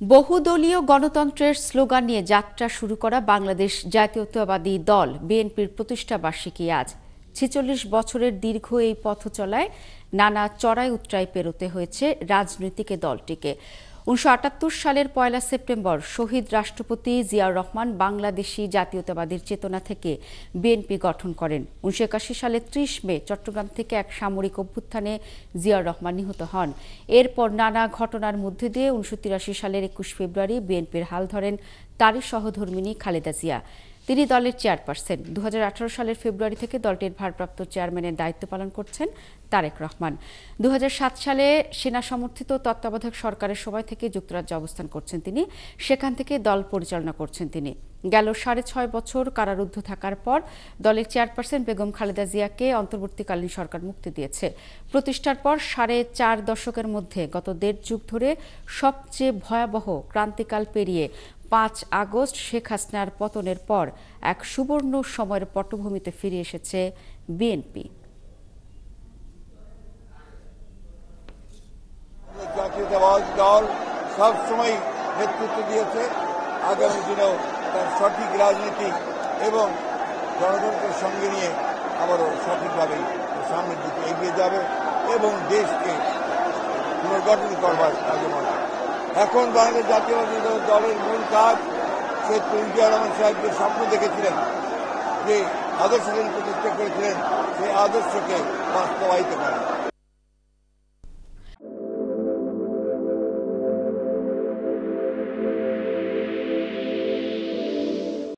বহুদলীয় গণতন্ত্রের স্লোগান নিয়ে যাত্রা শুরু করা বাংলাদেশ জাতীয়তাবাদী দল বিএনপির প্রতিষ্ঠা বার্ষিকী আজ। ৪৬ বছরের দীর্ঘ এই পথ চলায় নানা চড়াই উতরাই পেরোতে হয়েছে রাজনৈতিক দলটিকে। ১৯৭৮ সালের ১ সেপ্টেম্বর শহীদ রাষ্ট্রপতি জিয়াউর রহমান বাংলাদেশি জাতীয়তাবাদীর চেতনা থেকে বিএনপি গঠন করেন। ১৯৮১ সালের ৩০ মে চট্টগ্রাম থেকে এক সামরিক অভ্যুত্থানে জিয়াউর রহমান নিহত হন। এরপর নানা ঘটনার মধ্যে দিয়ে ১৯৮৩ সালের ২১ ফেব্রুয়ারি বিএনপির হাল ধরেন তারই সহধর্মিণী খালেদা জিয়া। তিনি দলের চেয়ারপারসন। ২০১৮ সালের ফেব্রুয়ারি থেকে দলটির ভারপ্রাপ্ত চেয়ারম্যানের দায়িত্ব পালন করছেন তারেক রহমান। ২০০৭ সালে সেনা সমর্থিত তত্ত্বাবধায়ক সরকারের সময় থেকে যুক্তরাজ্যে অবস্থান করছেন তিনি। সেখান থেকে দল পরিচালনা করছেন তিনি। গেল ৬.৫ বছর কারারুদ্ধ থাকার পর দলের চেয়ারপারসন বেগম খালেদা জিয়াকে অন্তর্বর্তীকালীন সরকার মুক্তি দিয়েছে। প্রতিষ্ঠার পর ৪.৫ দশকের মধ্যে গত ১.৫ যুগ ধরে সবচেয়ে ভয়াবহ ক্রান্তিকাল পেরিয়ে ৫ আগস্ট শেখ হাসিনার পতনের পর এক সুবর্ণ সময়ের পটভূমিতে ফিরে এসেছে বিএনপি। জাতীয়তাবাদী দল সবসময় নেতৃত্ব দিয়েছে, আগামী দিনেও তার সঠিক রাজনীতি এবং জনগণকে সঙ্গে নিয়ে আবারও সঠিকভাবে সামনের দিকে এগিয়ে যাবে এবং দেশকে পুনর্গঠন করবার কাজে মনে। এখন বাংলাদেশ জাতীয়তাবাদী দলের মূল কাজ শহীদ জিয়াউর রহমান সাহেব যে স্বপ্ন দেখেছিলেন, যে আদর্শ প্রতিষ্ঠা করেছিলেন, সেই আদর্শকে বাস্তবায়িত করা।